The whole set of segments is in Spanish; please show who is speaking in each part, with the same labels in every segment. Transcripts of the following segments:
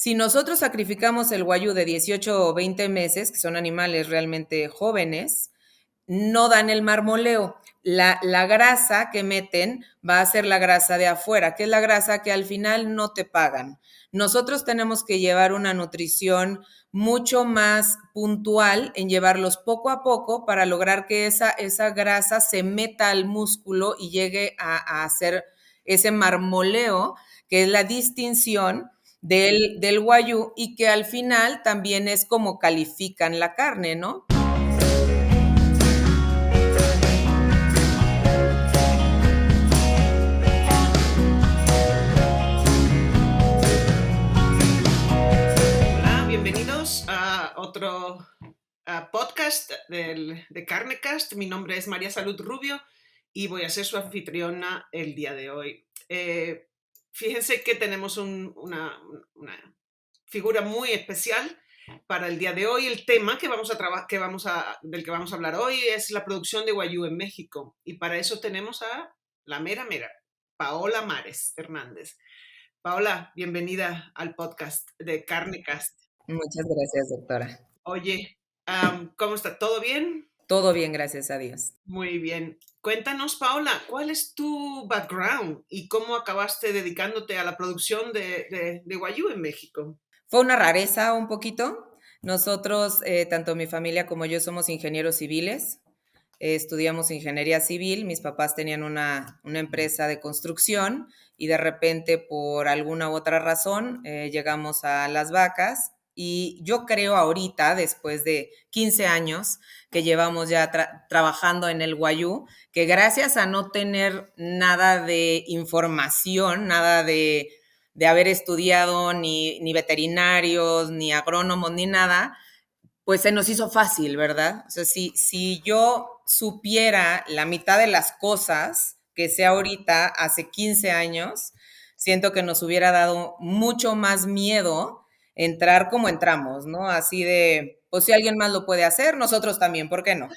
Speaker 1: Si nosotros sacrificamos el guayú de 18 o 20 meses, que son animales realmente jóvenes, no dan el marmoleo. La grasa que meten va a ser la grasa de afuera, que es la grasa que al final no te pagan. Nosotros tenemos que llevar una nutrición mucho más puntual en llevarlos poco a poco para lograr que esa grasa se meta al músculo y llegue a hacer ese marmoleo, que es la distinción del guayú y que al final también es como califican la carne, ¿no?
Speaker 2: Hola, bienvenidos a otro podcast de Carnecast. Mi nombre es María Salud Rubio y voy a ser su anfitriona el día de hoy. Fíjense que tenemos una figura muy especial para el día de hoy. El tema del que vamos a hablar hoy es la producción de guayú en México. Y para eso tenemos a la mera, Paola Mares Hernández. Paola, bienvenida al podcast de Carnecast.
Speaker 1: Muchas gracias, doctora.
Speaker 2: Oye, ¿cómo está? ¿Todo bien?
Speaker 1: Todo bien, gracias a Dios.
Speaker 2: Muy bien. Cuéntanos, Paola, ¿cuál es tu background y cómo acabaste dedicándote a la producción de guayú en México?
Speaker 1: Fue una rareza un poquito. Nosotros, tanto mi familia como yo, somos ingenieros civiles. Estudiamos ingeniería civil. Mis papás tenían una empresa de construcción y de repente, por alguna u otra razón, llegamos a Las Vacas. Y yo creo ahorita, después de 15 años que llevamos ya trabajando en el guayú, que gracias a no tener nada de información, nada de haber estudiado ni veterinarios, ni agrónomos, ni nada, pues se nos hizo fácil, ¿verdad? O sea, si yo supiera la mitad de las cosas que sé ahorita hace 15 años, siento que nos hubiera dado mucho más miedo entrar como entramos, ¿no? Así de, pues si alguien más lo puede hacer, nosotros también, ¿por qué no?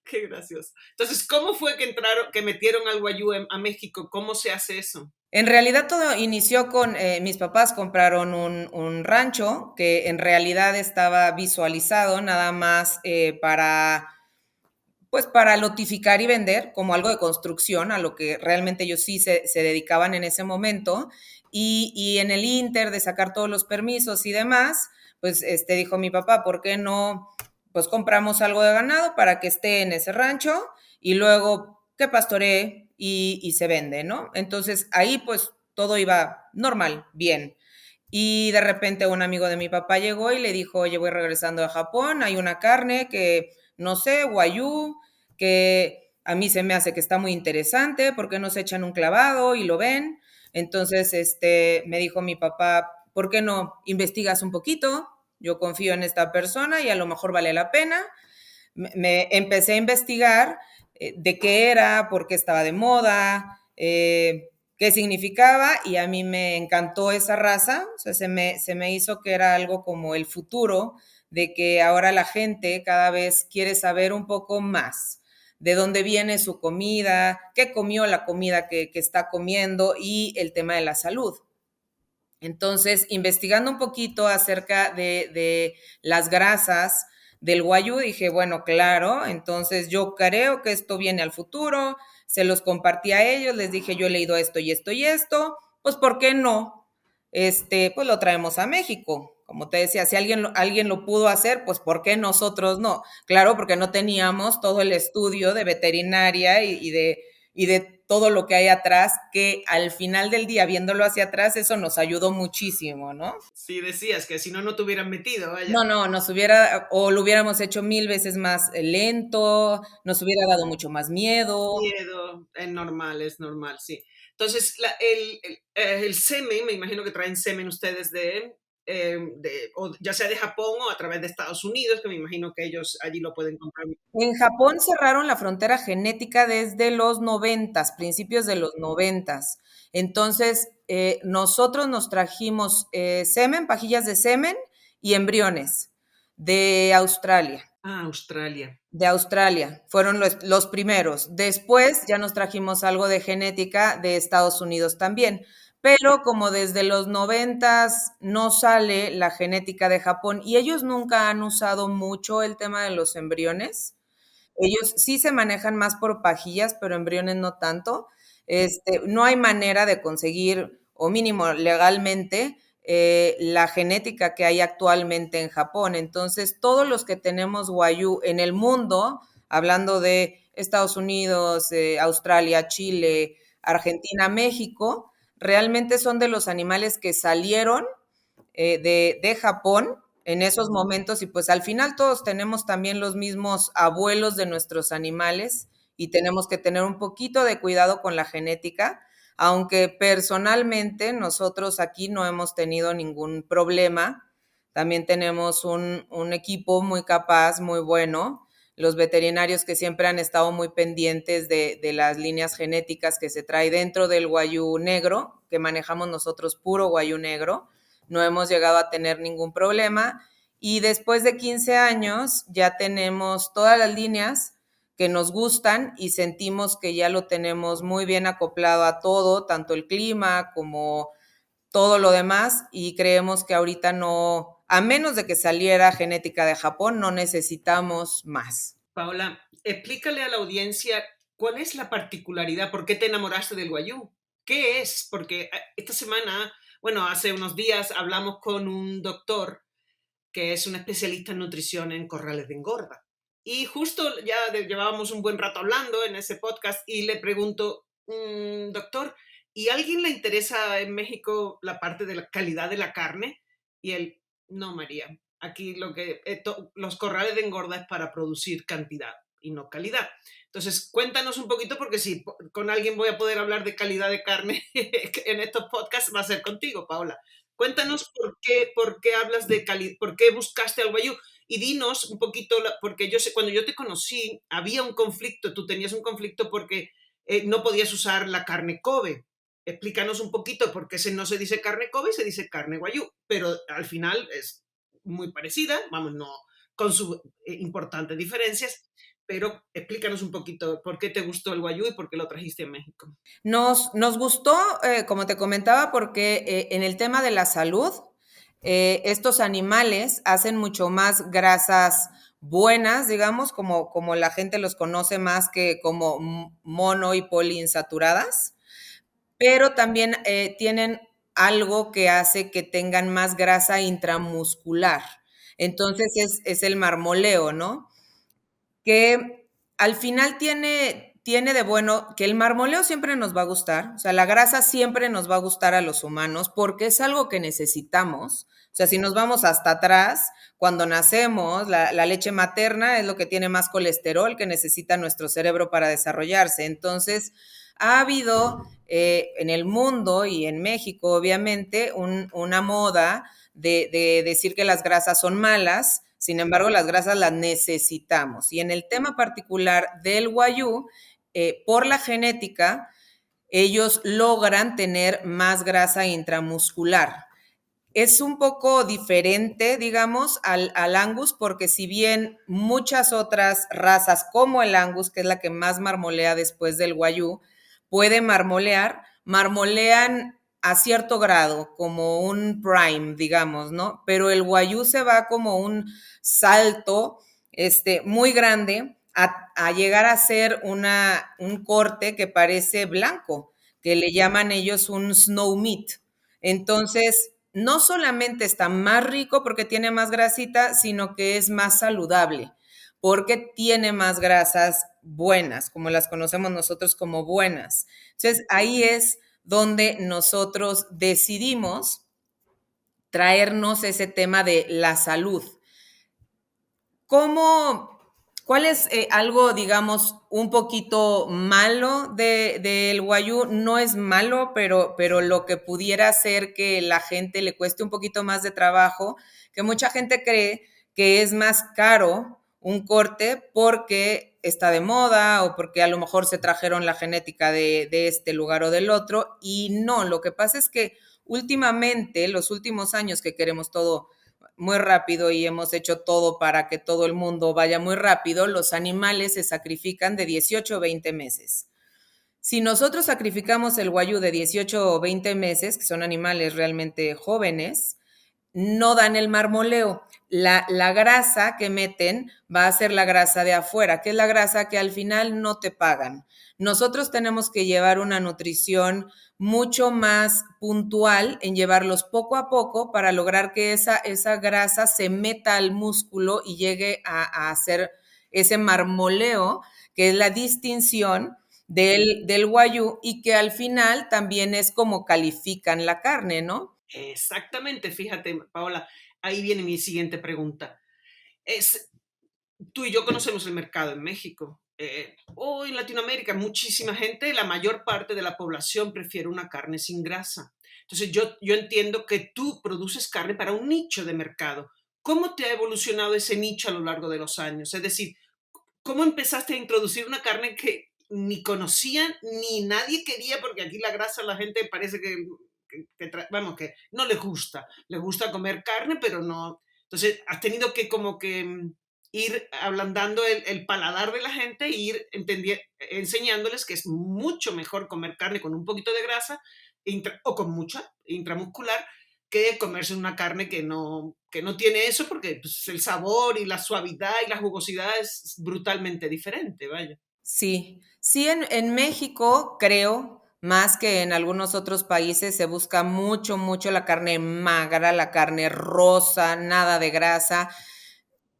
Speaker 2: Qué gracioso. Entonces, ¿cómo fue que metieron al guayú a México? ¿Cómo se hace eso?
Speaker 1: En realidad todo inició con mis papás compraron un rancho que en realidad estaba visualizado nada más pues para lotificar y vender como algo de construcción, a lo que realmente ellos sí se dedicaban en ese momento. Y en el inter de sacar todos los permisos y demás, pues dijo mi papá, ¿por qué no? Pues compramos algo de ganado para que esté en ese rancho y luego que pastoree y se vende, ¿no? Entonces ahí pues todo iba normal, bien. Y de repente un amigo de mi papá llegó y le dijo, oye, voy regresando de Japón, hay una carne que, no sé, guayú, que a mí se me hace que está muy interesante, ¿por qué no se echan un clavado y lo ven? Entonces, me dijo mi papá, ¿por qué no investigas un poquito? Yo confío en esta persona y a lo mejor vale la pena. Me empecé a investigar de qué era, por qué estaba de moda, qué significaba y a mí me encantó esa raza, o sea, se me hizo que era algo como el futuro, de que ahora la gente cada vez quiere saber un poco más de dónde viene su comida, qué comió la comida que está comiendo y el tema de la salud. Entonces, investigando un poquito acerca de las grasas del guayú, dije, bueno, claro, entonces yo creo que esto viene al futuro, se los compartí a ellos, les dije, yo he leído esto y esto y esto, pues ¿por qué no? Pues lo traemos a México. Como te decía, si alguien lo pudo hacer, pues ¿por qué nosotros no? Claro, porque no teníamos todo el estudio de veterinaria y de todo lo que hay atrás, que al final del día, viéndolo hacia atrás, eso nos ayudó muchísimo, ¿no?
Speaker 2: Sí, decías que si no, no te hubieran metido, vaya.
Speaker 1: No, no, nos hubiera, o lo hubiéramos hecho 1000 veces más lento, nos hubiera dado mucho más miedo.
Speaker 2: Miedo, es normal, sí. Entonces, el semen, me imagino que traen semen ustedes o ya sea de Japón o a través de Estados Unidos, que me imagino que ellos allí lo pueden comprar.
Speaker 1: En Japón cerraron la frontera genética desde los 90, principios de los 90. Entonces, nosotros nos trajimos semen, pajillas de semen y embriones de Australia.
Speaker 2: Ah, Australia.
Speaker 1: De Australia, fueron los primeros. Después ya nos trajimos algo de genética de Estados Unidos también, pero como desde los 90 no sale la genética de Japón y ellos nunca han usado mucho el tema de los embriones. Ellos sí se manejan más por pajillas, pero embriones no tanto. No hay manera de conseguir, o mínimo legalmente, la genética que hay actualmente en Japón. Entonces, todos los que tenemos Wagyu en el mundo, hablando de Estados Unidos, Australia, Chile, Argentina, México, realmente son de los animales que salieron de Japón en esos momentos y pues al final todos tenemos también los mismos abuelos de nuestros animales y tenemos que tener un poquito de cuidado con la genética, aunque personalmente nosotros aquí no hemos tenido ningún problema. También tenemos un equipo muy capaz, muy bueno, los veterinarios que siempre han estado muy pendientes de las líneas genéticas que se trae dentro del Wagyu negro, que manejamos nosotros puro Wagyu negro. No hemos llegado a tener ningún problema y después de 15 años ya tenemos todas las líneas que nos gustan y sentimos que ya lo tenemos muy bien acoplado a todo, tanto el clima como todo lo demás y creemos que ahorita no, a menos de que saliera genética de Japón, no necesitamos más.
Speaker 2: Paola, explícale a la audiencia cuál es la particularidad, por qué te enamoraste del Wagyu, qué es, porque esta semana, bueno, hace unos días hablamos con un doctor que es un especialista en nutrición en corrales de engorda. Y justo ya llevábamos un buen rato hablando en ese podcast y le pregunto, doctor, ¿y a alguien le interesa en México la parte de la calidad de la carne? Y él, no, María, aquí los corrales de engorda es para producir cantidad y no calidad. Entonces, cuéntanos un poquito, porque si con alguien voy a poder hablar de calidad de carne en estos podcasts, va a ser contigo, Paola. Cuéntanos por qué hablas de calidad, por qué buscaste al Wagyu y dinos un poquito, porque yo sé, cuando yo te conocí había un conflicto, tú tenías un conflicto porque no podías usar la carne Kobe. Explícanos un poquito por qué no se dice carne Kobe, se dice carne Wagyu, pero al final es muy parecida, vamos, no con sus importantes diferencias, pero explícanos un poquito por qué te gustó el Wagyu y por qué lo trajiste a México.
Speaker 1: Nos gustó, como te comentaba, porque en el tema de la salud, estos animales hacen mucho más grasas buenas, digamos, como la gente los conoce más que como mono y poliinsaturadas, pero también tienen algo que hace que tengan más grasa intramuscular. Entonces es el marmoleo, ¿no? Que al final tiene de bueno que el marmoleo siempre nos va a gustar, o sea, la grasa siempre nos va a gustar a los humanos porque es algo que necesitamos. O sea, si nos vamos hasta atrás, cuando nacemos, la leche materna es lo que tiene más colesterol que necesita nuestro cerebro para desarrollarse. Entonces, ha habido en el mundo y en México, obviamente, una moda de decir que las grasas son malas. Sin embargo, las grasas las necesitamos. Y en el tema particular del Wagyu, por la genética, ellos logran tener más grasa intramuscular. Es un poco diferente, digamos, al Angus, porque si bien muchas otras razas, como el Angus, que es la que más marmolea después del Wagyu, puede marmolear, marmolean a cierto grado, como un prime, digamos, ¿no? Pero el Wagyu se va como un salto muy grande a llegar a ser un corte que parece blanco, que le llaman ellos un snow meat. Entonces, no solamente está más rico porque tiene más grasita, sino que es más saludable porque tiene más grasas buenas, como las conocemos nosotros como buenas. Entonces, ahí es donde nosotros decidimos traernos ese tema de la salud. ¿Cómo, ¿Cuál es algo, digamos, un poquito malo del Wagyu? No es malo, pero lo que pudiera hacer que la gente le cueste un poquito más de trabajo, que mucha gente cree que es más caro un corte porque está de moda o porque a lo mejor se trajeron la genética de este lugar o del otro. Y no, lo que pasa es que últimamente, los últimos años que queremos todo muy rápido y hemos hecho todo para que todo el mundo vaya muy rápido, los animales se sacrifican de 18 a 20 meses. Si nosotros sacrificamos el guayú de 18 o 20 meses, que son animales realmente jóvenes, no dan el marmoleo. La grasa que meten va a ser la grasa de afuera, que es la grasa que al final no te pagan. Nosotros tenemos que llevar una nutrición mucho más puntual en llevarlos poco a poco para lograr que esa grasa se meta al músculo y llegue a hacer ese marmoleo, que es la distinción del guayú y que al final también es como califican la carne, ¿no?
Speaker 2: Exactamente, fíjate, Paola, ahí viene mi siguiente pregunta. Es, tú y yo conocemos el mercado en México. O en Latinoamérica, muchísima gente, la mayor parte de la población prefiere una carne sin grasa. Entonces yo entiendo que tú produces carne para un nicho de mercado. ¿Cómo te ha evolucionado ese nicho a lo largo de los años? Es decir, ¿cómo empezaste a introducir una carne que ni conocían ni nadie quería? Porque aquí la grasa la gente parece vamos, que no les gusta comer carne, pero no. Entonces has tenido que como que ir ablandando el paladar de la gente e ir enseñándoles que es mucho mejor comer carne con un poquito de grasa o con mucha intramuscular que comerse una carne que no tiene eso porque pues, el sabor y la suavidad y la jugosidad es brutalmente diferente, vaya.
Speaker 1: Sí, sí, en México creo, más que en algunos otros países, se busca mucho, mucho la carne magra, la carne rosa, nada de grasa.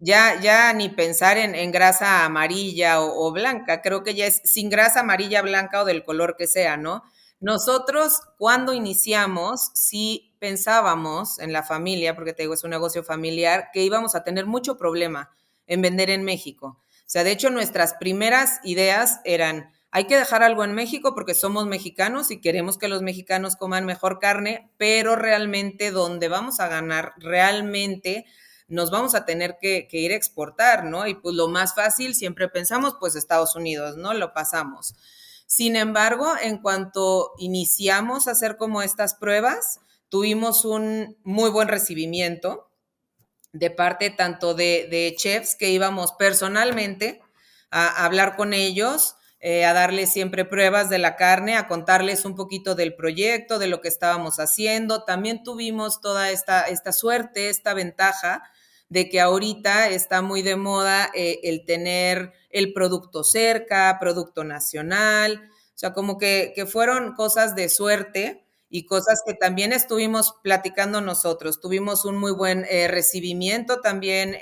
Speaker 1: Ya ni pensar en grasa amarilla o blanca, creo que ya es sin grasa amarilla, blanca o del color que sea, ¿no? Nosotros, cuando iniciamos, sí pensábamos en la familia, porque te digo, es un negocio familiar, que íbamos a tener mucho problema en vender en México. O sea, de hecho, nuestras primeras ideas eran, hay que dejar algo en México porque somos mexicanos y queremos que los mexicanos coman mejor carne, pero realmente donde vamos a ganar realmente nos vamos a tener que ir a exportar, ¿no? Y pues lo más fácil, siempre pensamos, pues Estados Unidos, ¿no? Lo pasamos. Sin embargo, en cuanto iniciamos a hacer como estas pruebas, tuvimos un muy buen recibimiento de parte tanto de chefs que íbamos personalmente a hablar con ellos, a darles siempre pruebas de la carne, a contarles un poquito del proyecto, de lo que estábamos haciendo. También tuvimos toda esta suerte, esta ventaja de que ahorita está muy de moda el tener el producto cerca, producto nacional, o sea, como que fueron cosas de suerte y cosas que también estuvimos platicando nosotros. Tuvimos un muy buen recibimiento también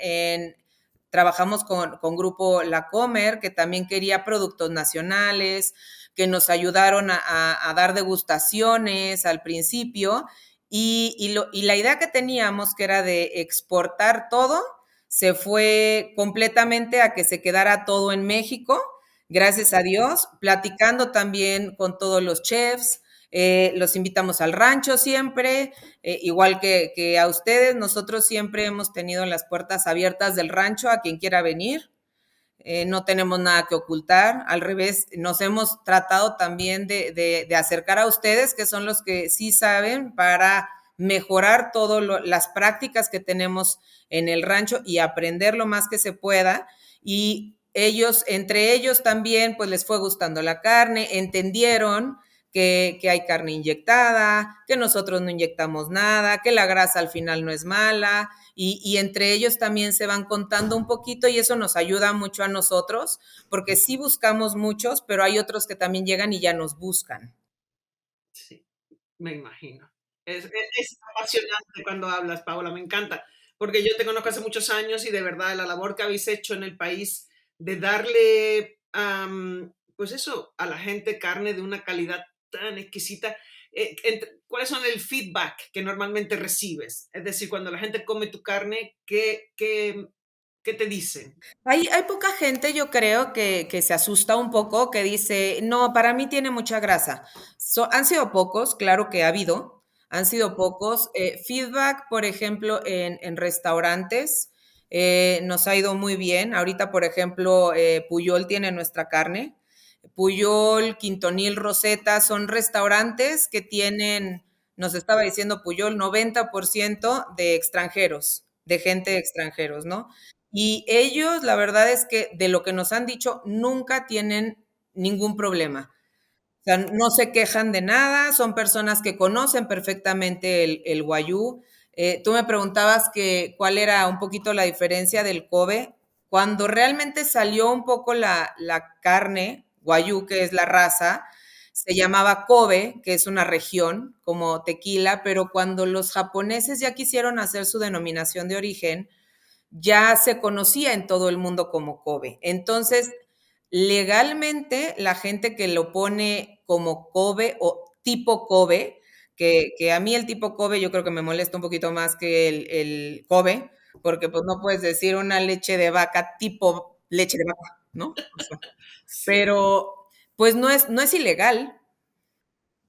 Speaker 1: trabajamos con Grupo La Comer, que también quería productos nacionales, que nos ayudaron a dar degustaciones al principio y la idea que teníamos, que era de exportar todo, se fue completamente a que se quedara todo en México, gracias a Dios, platicando también con todos los chefs, los invitamos al rancho siempre, igual que a ustedes, nosotros siempre hemos tenido las puertas abiertas del rancho a quien quiera venir. No tenemos nada que ocultar, al revés, nos hemos tratado también de acercar a ustedes, que son los que sí saben, para mejorar todas las prácticas que tenemos en el rancho y aprender lo más que se pueda. Y ellos, entre ellos también, pues les fue gustando la carne, entendieron que hay carne inyectada, que nosotros no inyectamos nada, que la grasa al final no es mala, y entre ellos también se van contando un poquito y eso nos ayuda mucho a nosotros, porque sí buscamos muchos, pero hay otros que también llegan y ya nos buscan.
Speaker 2: Sí, me imagino. Es apasionante cuando hablas, Paola, me encanta, porque yo te conozco hace muchos años y de verdad la labor que habéis hecho en el país de darle, pues eso, a la gente carne de una calidad tan exquisita. ¿Cuáles son el feedback que normalmente recibes? Es decir, cuando la gente come tu carne, ¿qué te dicen?
Speaker 1: Hay poca gente, yo creo, que se asusta un poco, que dice, no, para mí tiene mucha grasa. Han sido pocos, claro que ha habido, han sido pocos. Feedback, por ejemplo, en restaurantes, nos ha ido muy bien. Ahorita, por ejemplo, Puyol tiene nuestra carne. Puyol, Quintonil, Rosetta, son restaurantes que tienen, nos estaba diciendo Puyol, 90% de extranjeros, de gente de extranjeros, ¿no? Y ellos, la verdad es que de lo que nos han dicho, nunca tienen ningún problema. sea, no se quejan de nada, son personas que conocen perfectamente el Wagyu. Tú me preguntabas que cuál era un poquito la diferencia del Kobe. Cuando realmente salió un poco la carne, Wagyu, que es la raza, se llamaba Kobe, que es una región como tequila, pero cuando los japoneses ya quisieron hacer su denominación de origen, ya se conocía en todo el mundo como Kobe. Entonces, legalmente, la gente que lo pone como Kobe o tipo Kobe, que a mí el tipo Kobe yo creo que me molesta un poquito más que el Kobe, porque pues no puedes decir una leche de vaca tipo leche de vaca, ¿no? O sea,
Speaker 2: Sí.
Speaker 1: pero pues no es ilegal,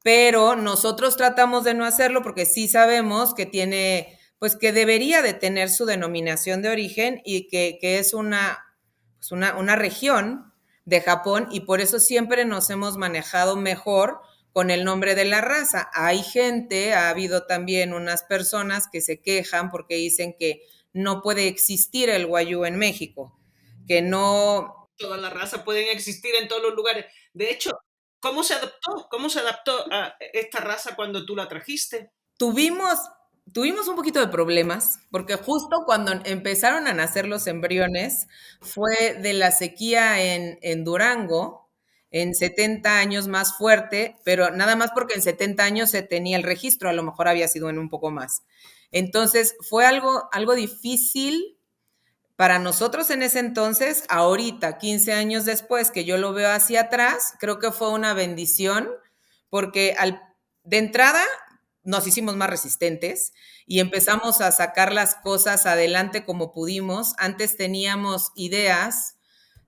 Speaker 1: pero nosotros tratamos de no hacerlo porque sí sabemos que tiene, pues que debería de tener su denominación de origen y que es pues una región de Japón y por eso siempre nos hemos manejado mejor con el nombre de la raza. Hay gente, ha habido también unas personas que se quejan porque dicen que no puede existir el Wagyu en México, que no,
Speaker 2: Toda la raza pueden existir en todos los lugares. De hecho, ¿cómo se adaptó? ¿Cómo se adaptó a esta raza cuando tú la trajiste?
Speaker 1: Tuvimos, tuvimos un poquito de problemas, porque justo cuando empezaron a nacer los embriones fue de la sequía en Durango, en 70 años más fuerte, pero nada más porque en 70 años se tenía el registro, a lo mejor había sido en un poco más. Entonces fue algo difícil para nosotros en ese entonces, ahorita, 15 años después, que yo lo veo hacia atrás, creo que fue una bendición, porque de entrada nos hicimos más resistentes y empezamos a sacar las cosas adelante como pudimos. Antes teníamos ideas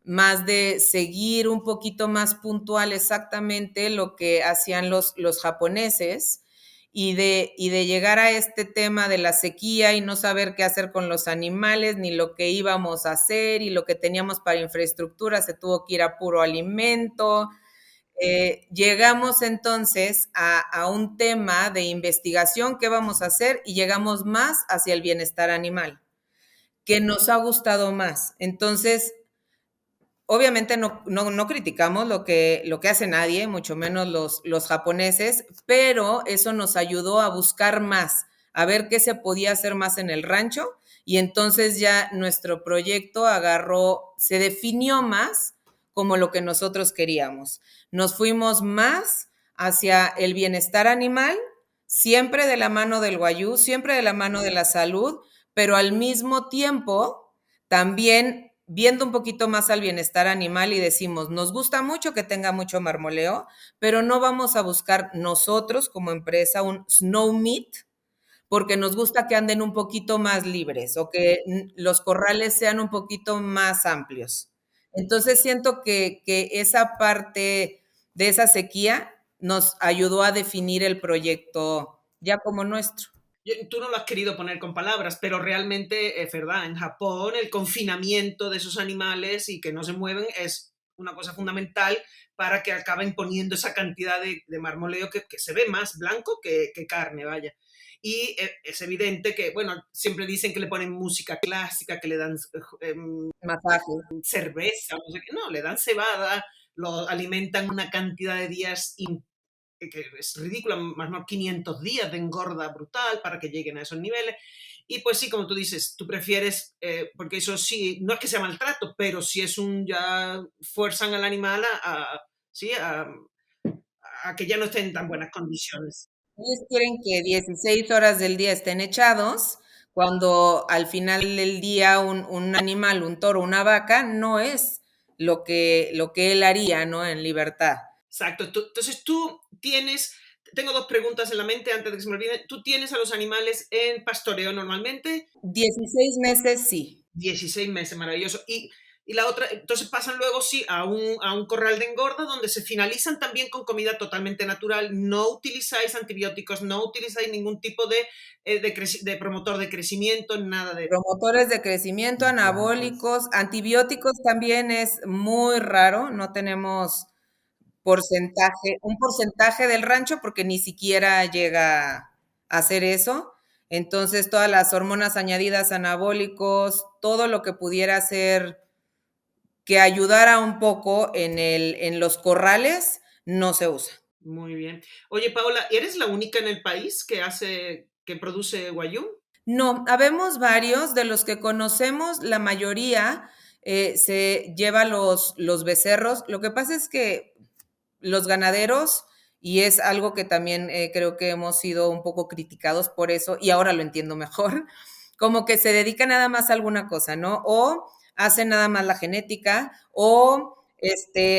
Speaker 1: más de seguir un poquito más puntual exactamente lo que hacían los japoneses y de llegar a este tema de la sequía y no saber qué hacer con los animales, ni lo que íbamos a hacer y lo que teníamos para infraestructura se tuvo que ir a puro alimento. Llegamos entonces a un tema de investigación, qué vamos a hacer y llegamos más hacia el bienestar animal, que nos ha gustado más. Entonces, obviamente no criticamos lo que hace nadie, mucho menos los japoneses, pero eso nos ayudó a buscar más, a ver qué se podía hacer más en el rancho y entonces ya nuestro proyecto se definió más como lo que nosotros queríamos. Nos fuimos más hacia el bienestar animal, siempre de la mano del Wagyu, siempre de la mano de la salud, pero al mismo tiempo también viendo un poquito más al bienestar animal y decimos, nos gusta mucho que tenga mucho marmoleo, pero no vamos a buscar nosotros como empresa un snow meat, porque nos gusta que anden un poquito más libres o que los corrales sean un poquito más amplios. Entonces siento que esa parte de esa sequía nos ayudó a definir el proyecto ya como nuestro.
Speaker 2: Tú no lo has querido poner con palabras, pero realmente es verdad. En Japón el confinamiento de esos animales y que no se mueven es una cosa fundamental para que acaben poniendo esa cantidad de marmoleo que se ve más blanco que carne, vaya. Y es evidente que, bueno, siempre dicen que le ponen música clásica, que le dan
Speaker 1: Masaje.
Speaker 2: cerveza, no sé qué. No, le dan cebada, lo alimentan una cantidad de días que es ridícula, más o menos 500 días de engorda brutal para que lleguen a esos niveles. Y pues sí, como tú dices, tú prefieres, porque eso sí, no es que sea maltrato, pero sí es ya fuerzan al animal sí, a que ya no esté en tan buenas condiciones.
Speaker 1: Ellos quieren que 16 horas del día estén echados, cuando al final del día un animal, un toro, una vaca, no es lo que él haría, ¿no? En libertad.
Speaker 2: Exacto. Entonces tú tienes, tengo dos preguntas en la mente antes de que se me olviden. ¿Tú tienes a los animales en pastoreo normalmente?
Speaker 1: 16 meses, sí.
Speaker 2: 16 meses, maravilloso. Y la otra, entonces pasan luego sí a un corral de engorda donde se finalizan también con comida totalmente natural. No utilizáis antibióticos, no utilizáis ningún tipo de promotor de crecimiento, nada de...
Speaker 1: Promotores de crecimiento, anabólicos, antibióticos también es muy raro, no tenemos un porcentaje del rancho porque ni siquiera llega a hacer eso. Entonces, todas las hormonas añadidas, anabólicos, todo lo que pudiera ser que ayudara un poco en los corrales, no se usa.
Speaker 2: Muy bien. Oye, Paola, ¿eres la única en el país que produce Wagyu?
Speaker 1: No, habemos varios de los que conocemos, la mayoría se lleva los becerros. Lo que pasa es que los ganaderos, y es algo que también creo que hemos sido un poco criticados por eso, y ahora lo entiendo mejor, como que se dedican nada más a alguna cosa, ¿no? O hacen nada más la genética, o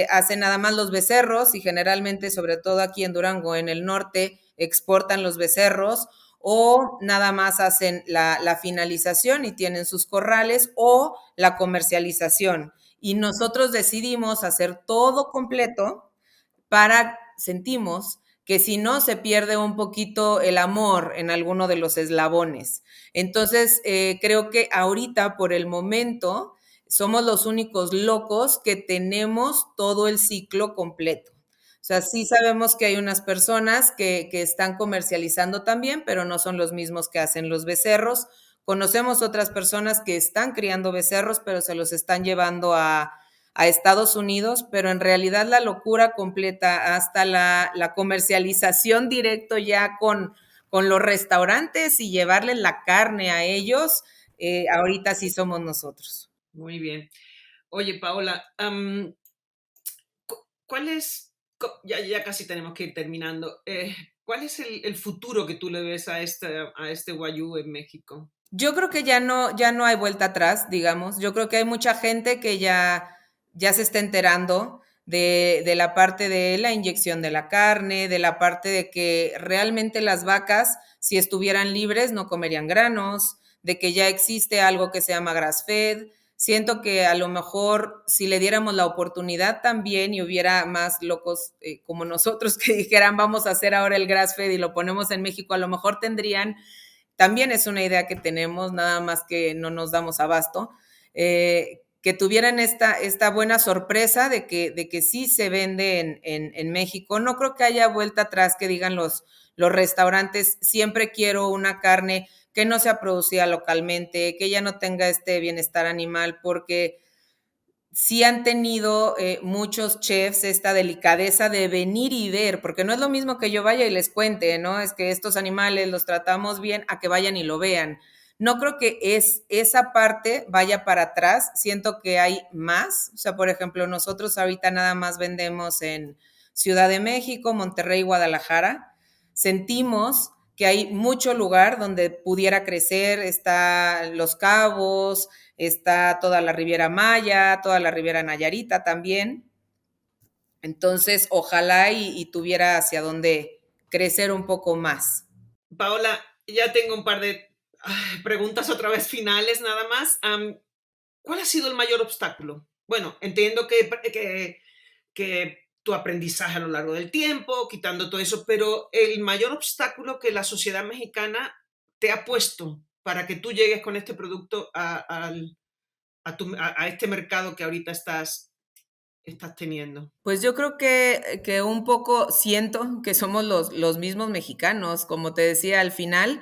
Speaker 1: hacen nada más los becerros, y generalmente, sobre todo aquí en Durango, en el norte, exportan los becerros, o nada más hacen la finalización y tienen sus corrales, o la comercialización. Y nosotros decidimos hacer todo completo sentimos que si no se pierde un poquito el amor en alguno de los eslabones. Entonces, creo que ahorita, por el momento, somos los únicos locos que tenemos todo el ciclo completo. O sea, sí sabemos que hay unas personas que están comercializando también, pero no son los mismos que hacen los becerros. Conocemos otras personas que están criando becerros, pero se los están llevando a Estados Unidos, pero en realidad la locura completa hasta la comercialización directo ya con los restaurantes y llevarles la carne a ellos, ahorita sí somos nosotros.
Speaker 2: Muy bien. Oye, Paola, ¿cuál es, ya casi tenemos que ir terminando, cuál es el futuro que tú le ves a este Wagyu en México?
Speaker 1: Yo creo que ya no hay vuelta atrás, digamos. Yo creo que hay mucha gente que ya se está enterando de la parte de la inyección de la carne, de la parte de que realmente las vacas, si estuvieran libres, no comerían granos, de que ya existe algo que se llama grass fed. Siento que a lo mejor si le diéramos la oportunidad también y hubiera más locos como nosotros que dijeran vamos a hacer ahora el grass fed y lo ponemos en México, a lo mejor tendrían también es una idea que tenemos, nada más que no nos damos abasto, que tuvieran esta buena sorpresa de que sí se vende en México. No creo que haya vuelta atrás que digan los restaurantes, siempre quiero una carne que no sea producida localmente, que ya no tenga este bienestar animal, porque sí han tenido muchos chefs esta delicadeza de venir y ver, porque no es lo mismo que yo vaya y les cuente, ¿no? Es que estos animales los tratamos bien a que vayan y lo vean. No creo que esa parte vaya para atrás, siento que hay más, o sea, por ejemplo, nosotros ahorita nada más vendemos en Ciudad de México, Monterrey, Guadalajara, sentimos que hay mucho lugar donde pudiera crecer, está Los Cabos, está toda la Riviera Maya, toda la Riviera Nayarita también. Entonces, ojalá y tuviera hacia dónde crecer un poco más.
Speaker 2: Paola, ya tengo un par de preguntas otra vez finales nada más. ¿Cuál ha sido el mayor obstáculo? Bueno, entiendo que tu aprendizaje a lo largo del tiempo, quitando todo eso, pero el mayor obstáculo que la sociedad mexicana te ha puesto para que tú llegues con este producto a este mercado que ahorita estás teniendo.
Speaker 1: Pues yo creo que un poco siento que somos los mismos mexicanos. Como te decía, al final,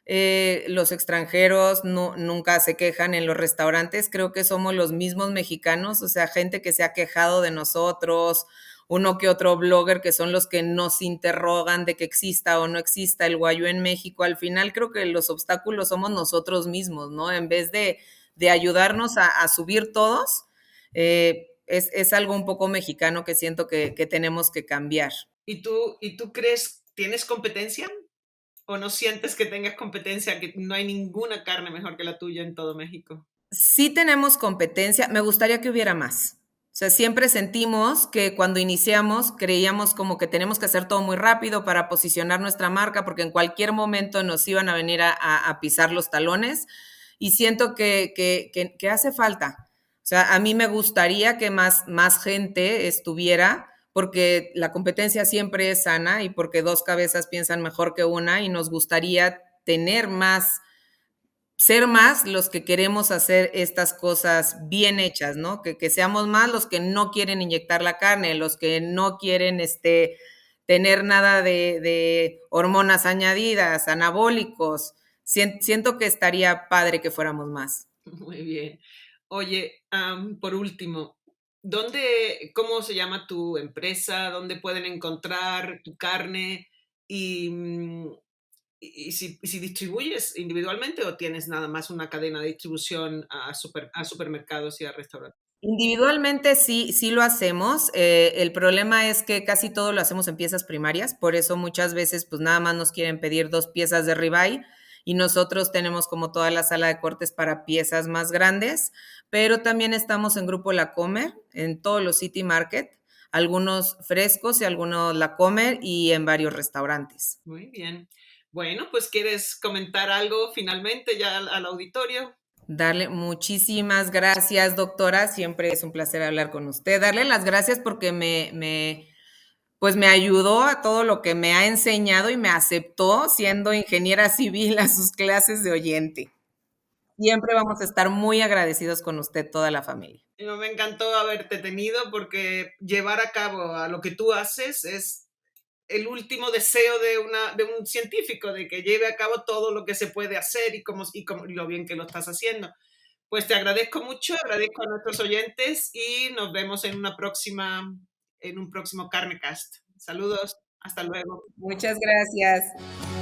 Speaker 1: los extranjeros nunca se quejan en los restaurantes. Creo que somos los mismos mexicanos, o sea, gente que se ha quejado de nosotros, uno que otro blogger que son los que nos interrogan de que exista o no exista el guayú en México. Al final creo que los obstáculos somos nosotros mismos, ¿no? En vez de ayudarnos a subir todos, es algo un poco mexicano que siento que tenemos que cambiar.
Speaker 2: ¿Y tú crees, tienes competencia? ¿O no sientes que tengas competencia, que no hay ninguna carne mejor que la tuya en todo México?
Speaker 1: Sí tenemos competencia, me gustaría que hubiera más. O sea, siempre sentimos que cuando iniciamos creíamos como que tenemos que hacer todo muy rápido para posicionar nuestra marca, porque en cualquier momento nos iban a venir a pisar los talones y siento que hace falta. O sea, a mí me gustaría que más gente estuviera, porque la competencia siempre es sana y porque dos cabezas piensan mejor que una y nos gustaría tener más ser más los que queremos hacer estas cosas bien hechas, ¿no? Que seamos más los que no quieren inyectar la carne, los que no quieren tener nada de hormonas añadidas, anabólicos. Siento que estaría padre que fuéramos más.
Speaker 2: Muy bien. Oye, por último, ¿Cómo se llama tu empresa? ¿Dónde pueden encontrar tu carne? Y, si distribuyes individualmente o tienes nada más una cadena de distribución a supermercados y a restaurantes.
Speaker 1: Individualmente sí, sí lo hacemos. El problema es que casi todo lo hacemos en piezas primarias, por eso muchas veces pues nada más nos quieren pedir 2 piezas de ribeye y nosotros tenemos como toda la sala de cortes para piezas más grandes, pero también estamos en Grupo La Comer, en todos los City Market, algunos frescos y algunos La Comer y en varios restaurantes.
Speaker 2: Muy bien. Bueno, pues ¿quieres comentar algo finalmente ya al auditorio?
Speaker 1: Darle muchísimas gracias, doctora. Siempre es un placer hablar con usted. Darle las gracias porque pues me ayudó a todo lo que me ha enseñado y me aceptó siendo ingeniera civil a sus clases de oyente. Siempre vamos a estar muy agradecidos con usted, toda la familia.
Speaker 2: Me encantó haberte tenido porque llevar a cabo a lo que tú haces es el último deseo de un científico, de que lleve a cabo todo lo que se puede hacer y lo bien que lo estás haciendo. Pues te agradezco mucho, agradezco a nuestros oyentes y nos vemos en un próximo Carnecast. Saludos, hasta luego.
Speaker 1: Muchas gracias.